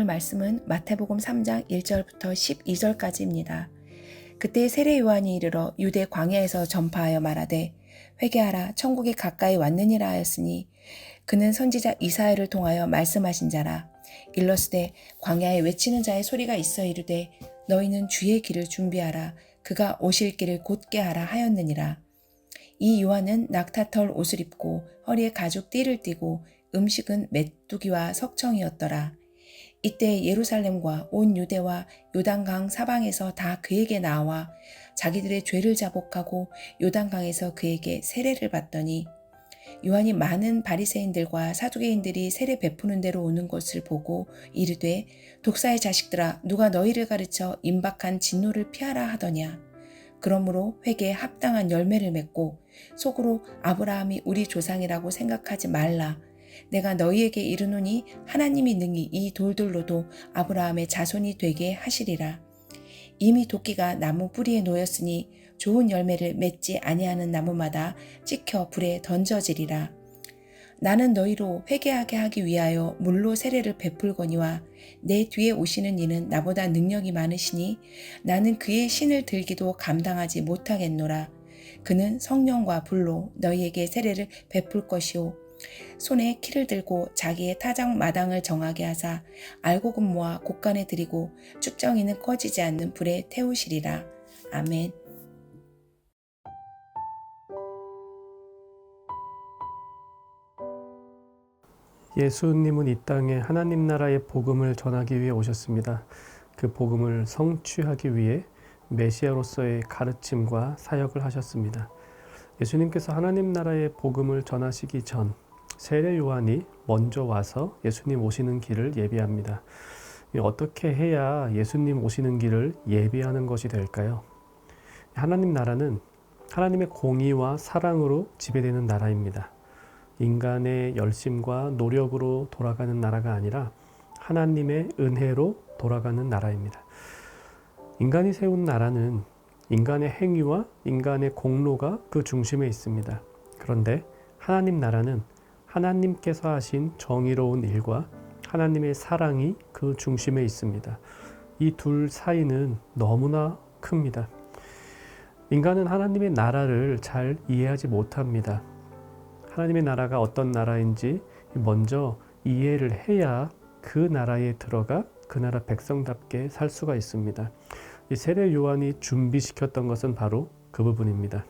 말씀은 마태복음 3장 1절부터 12절까지입니다. 그때 세례 요한이 이르러 유대 광야에서 전파하여 말하되 회개하라 천국이 가까이 왔느니라 하였으니 그는 선지자 이사야를 통하여 말씀하신 자라. 일러스되 광야에 외치는 자의 소리가 있어 이르되 너희는 주의 길을 준비하라 그가 오실 길을 곧게 하라 하였느니라. 이 요한은 낙타털 옷을 입고 허리에 가죽 띠를 띠고 음식은 메뚜기와 석청이었더라. 이때 예루살렘과 온 유대와 요단강 사방에서 다 그에게 나와 자기들의 죄를 자복하고 요단강에서 그에게 세례를 받더니 요한이 많은 바리새인들과 사두개인들이 세례 베푸는 데로 오는 것을 보고 이르되 독사의 자식들아 누가 너희를 가르쳐 임박한 진노를 피하라 하더냐. 그러므로 회개에 합당한 열매를 맺고 속으로 아브라함이 우리 조상이라고 생각하지 말라. 내가 너희에게 이르노니 하나님이 능히 이 돌들로도 아브라함의 자손이 되게 하시리라. 이미 도끼가 나무 뿌리에 놓였으니 좋은 열매를 맺지 아니하는 나무마다 찍혀 불에 던져지리라. 나는 너희로 회개하게 하기 위하여 물로 세례를 베풀거니와 내 뒤에 오시는 이는 나보다 능력이 많으시니 나는 그의 신을 들기도 감당하지 못하겠노라. 그는 성령과 불로 너희에게 세례를 베풀 것이요 손에 키를 들고 자기의 타작 마당을 정하게 하사 알곡은 모아 곳간에 들이고 쭉정이는 꺼지지 않는 불에 태우시리라. 아멘. 예수님은 이 땅에 하나님 나라의 복음을 전하기 위해 오셨습니다. 그 복음을 성취하기 위해 메시아로서의 가르침과 사역을 하셨습니다. 예수님께서 하나님 나라의 복음을 전하시기 전 세례 요한이 먼저 와서 예수님 오시는 길을 예비합니다. 어떻게 해야 예수님 오시는 길을 예비하는 것이 될까요? 하나님 나라는 하나님의 공의와 사랑으로 지배되는 나라입니다. 인간의 열심과 노력으로 돌아가는 나라가 아니라 하나님의 은혜로 돌아가는 나라입니다. 인간이 세운 나라는 인간의 행위와 인간의 공로가 그 중심에 있습니다. 그런데 하나님 나라는 하나님께서 하신 정의로운 일과 하나님의 사랑이 그 중심에 있습니다. 이 둘 사이는 너무나 큽니다. 인간은 하나님의 나라를 잘 이해하지 못합니다. 하나님의 나라가 어떤 나라인지 먼저 이해를 해야 그 나라에 들어가 그 나라 백성답게 살 수가 있습니다. 이 세례 요한이 준비시켰던 것은 바로 그 부분입니다.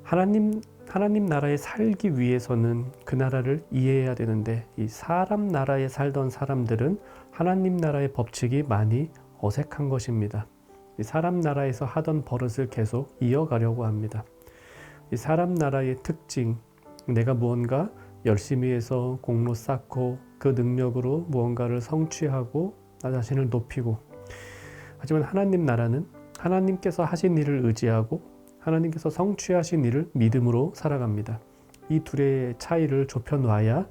하나님 나라에 살기 위해서는 그 나라를 이해해야 되는데 이 사람 나라에 살던 사람들은 하나님 나라의 법칙이 많이 어색한 것입니다. 이 사람 나라에서 하던 버릇을 계속 이어가려고 합니다. 이 사람 나라의 특징, 내가 무언가 열심히 해서 공로 쌓고 그 능력으로 무언가를 성취하고 나 자신을 높이고, 하지만 하나님 나라는 하나님께서 하신 일을 의지하고 하나님께서 성취하신 일을 믿음으로 살아갑니다. 이 둘의 차이를 좁혀놔야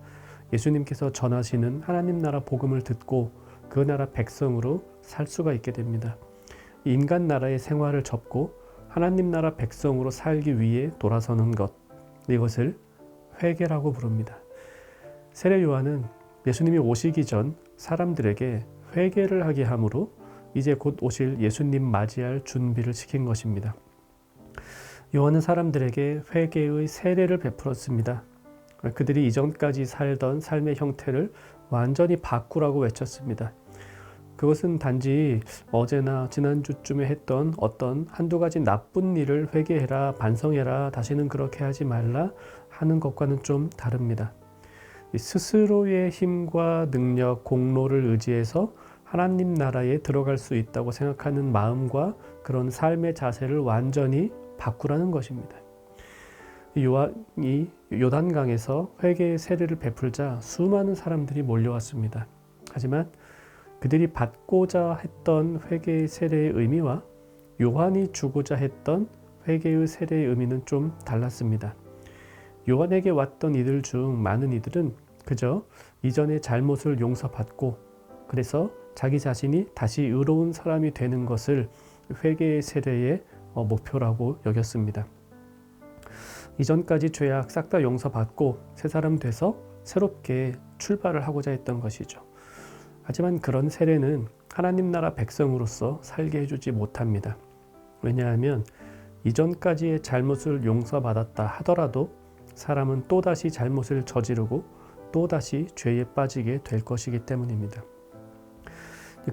예수님께서 전하시는 하나님 나라 복음을 듣고 그 나라 백성으로 살 수가 있게 됩니다. 인간 나라의 생활을 접고 하나님 나라 백성으로 살기 위해 돌아서는 것, 이것을 회개라고 부릅니다. 세례 요한은 예수님이 오시기 전 사람들에게 회개를 하게 함으로 이제 곧 오실 예수님 맞이할 준비를 시킨 것입니다. 요한은 사람들에게 회개의 세례를 베풀었습니다. 그들이 이전까지 살던 삶의 형태를 완전히 바꾸라고 외쳤습니다. 그것은 단지 어제나 지난주쯤에 했던 어떤 한두 가지 나쁜 일을 회개해라, 반성해라, 다시는 그렇게 하지 말라 하는 것과는 좀 다릅니다. 스스로의 힘과 능력, 공로를 의지해서 하나님 나라에 들어갈 수 있다고 생각하는 마음과 그런 삶의 자세를 완전히 바꾸라는 것입니다. 요한이 요단강에서 회개의 세례를 베풀자 수많은 사람들이 몰려왔습니다. 하지만 그들이 받고자 했던 회개의 세례의 의미와 요한이 주고자 했던 회개의 세례의 의미는 좀 달랐습니다. 요한에게 왔던 이들 중 많은 이들은 그저 이전의 잘못을 용서받고 그래서 자기 자신이 다시 의로운 사람이 되는 것을 회개의 세례의 목표라고 여겼습니다. 이전까지 죄악 싹 다 용서받고 새 사람 돼서 새롭게 출발을 하고자 했던 것이죠. 하지만 그런 세례는 하나님 나라 백성으로서 살게 해주지 못합니다. 왜냐하면 이전까지의 잘못을 용서받았다 하더라도 사람은 또다시 잘못을 저지르고 또다시 죄에 빠지게 될 것이기 때문입니다.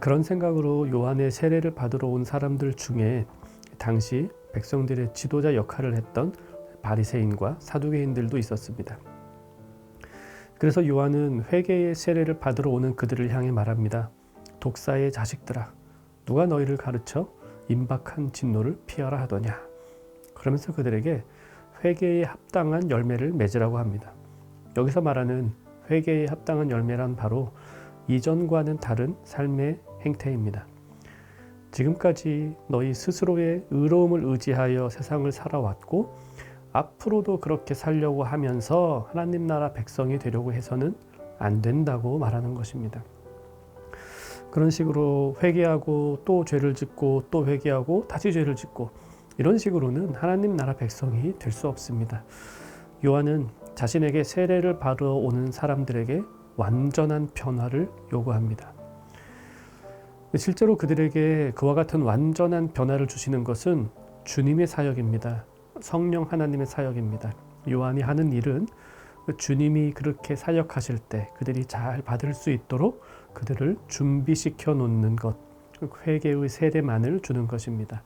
그런 생각으로 요한의 세례를 받으러 온 사람들 중에 당시 백성들의 지도자 역할을 했던 바리새인과 사두개인들도 있었습니다. 그래서 요한은 회개의 세례를 받으러 오는 그들을 향해 말합니다. 독사의 자식들아, 누가 너희를 가르쳐 임박한 진노를 피하라 하더냐. 그러면서 그들에게 회개에 합당한 열매를 맺으라고 합니다. 여기서 말하는 회개에 합당한 열매란 바로 이전과는 다른 삶의 행태입니다. 지금까지 너희 스스로의 의로움을 의지하여 세상을 살아왔고 앞으로도 그렇게 살려고 하면서 하나님 나라 백성이 되려고 해서는 안 된다고 말하는 것입니다. 그런 식으로 회개하고 또 죄를 짓고 또 회개하고 다시 죄를 짓고 이런 식으로는 하나님 나라 백성이 될 수 없습니다. 요한은 자신에게 세례를 받으러 오는 사람들에게 완전한 변화를 요구합니다. 실제로 그들에게 그와 같은 완전한 변화를 주시는 것은 주님의 사역입니다. 성령 하나님의 사역입니다. 요한이 하는 일은 주님이 그렇게 사역하실 때 그들이 잘 받을 수 있도록 그들을 준비시켜 놓는 것, 회개의 세례만을 주는 것입니다.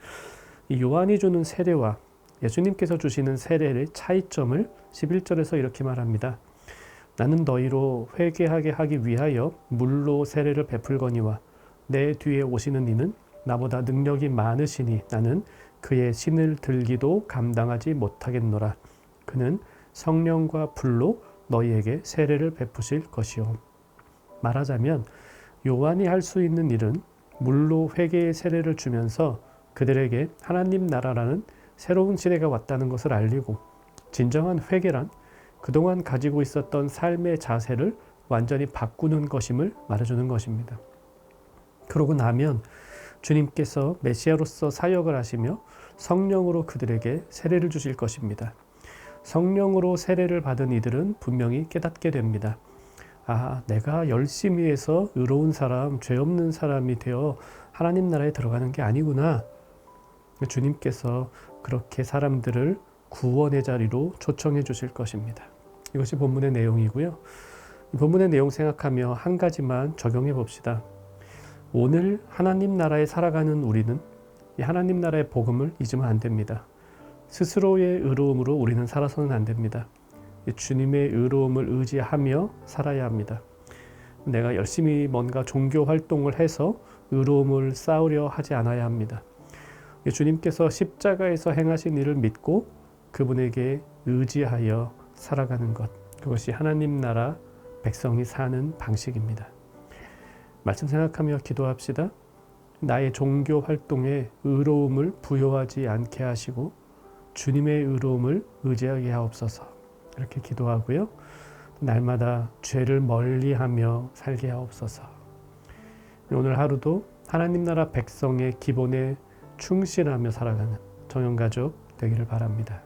이 요한이 주는 세례와 예수님께서 주시는 세례의 차이점을 11절에서 이렇게 말합니다. 나는 너희로 회개하게 하기 위하여 물로 세례를 베풀거니와 내 뒤에 오시는 이는 나보다 능력이 많으시니 나는 그의 신을 들기도 감당하지 못하겠노라. 그는 성령과 불로 너희에게 세례를 베푸실 것이요. 말하자면 요한이 할 수 있는 일은 물로 회개의 세례를 주면서 그들에게 하나님 나라라는 새로운 시대가 왔다는 것을 알리고 진정한 회개란 그동안 가지고 있었던 삶의 자세를 완전히 바꾸는 것임을 말해주는 것입니다. 그러고 나면 주님께서 메시아로서 사역을 하시며 성령으로 그들에게 세례를 주실 것입니다. 성령으로 세례를 받은 이들은 분명히 깨닫게 됩니다. 아, 내가 열심히 해서 의로운 사람, 죄 없는 사람이 되어 하나님 나라에 들어가는 게 아니구나. 주님께서 그렇게 사람들을 구원의 자리로 초청해 주실 것입니다. 이것이 본문의 내용이고요. 본문의 내용 생각하며 한 가지만 적용해 봅시다. 오늘 하나님 나라에 살아가는 우리는 이 하나님 나라의 복음을 잊으면 안 됩니다. 스스로의 의로움으로 우리는 살아서는 안 됩니다. 주님의 의로움을 의지하며 살아야 합니다. 내가 열심히 뭔가 종교 활동을 해서 의로움을 쌓으려 하지 않아야 합니다. 주님께서 십자가에서 행하신 일을 믿고 그분에게 의지하여 살아가는 것, 그것이 하나님 나라 백성이 사는 방식입니다. 말씀 생각하며 기도합시다. 나의 종교 활동에 의로움을 부여하지 않게 하시고 주님의 의로움을 의지하게 하옵소서. 이렇게 기도하고요. 날마다 죄를 멀리하며 살게 하옵소서. 오늘 하루도 하나님 나라 백성의 기본에 충실하며 살아가는 정영가족 되기를 바랍니다.